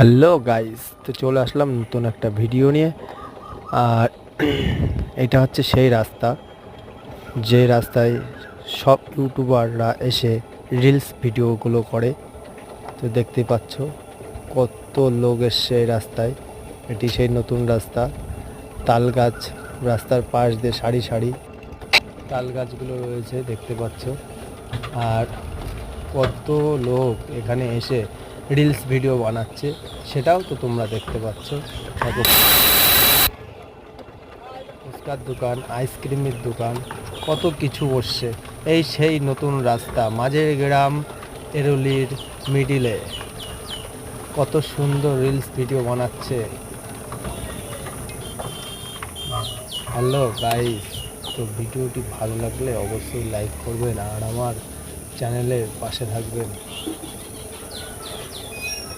Hello guys, তো চলে আসলাম নতুন একটা ভিডিও নিয়ে। আর এটা হচ্ছে সেই রাস্তা, যে রাস্তায় সব ইউটিউবাররা এসে রিলস ভিডিওগুলো করে। তো দেখতে পাচ্ছ কত লোক এসছে এই রাস্তায়। এটি সেই নতুন রাস্তা। তাল গাছ রাস্তার পাশ দিয়ে সারি সারি তাল গাছগুলো রয়েছে, দেখতে পাচ্ছ। আর কত লোক এখানে এসে রিলস ভিডিও বানাচ্ছে, সেটাও তো তোমরা দেখতে পাচ্ছ। দেখো, ফুচকার দোকান, আইসক্রিমের দোকান, কত কিছু বসছে। এই সেই নতুন রাস্তা, মাঝের গ্রাম এরুলির মিডিলে কত সুন্দর রিলস ভিডিও বানাচ্ছে। হ্যালো গাইস, তো ভিডিওটি ভালো লাগলে অবশ্যই লাইক করবেন আর আমার চ্যানেলের পাশে থাকবেন।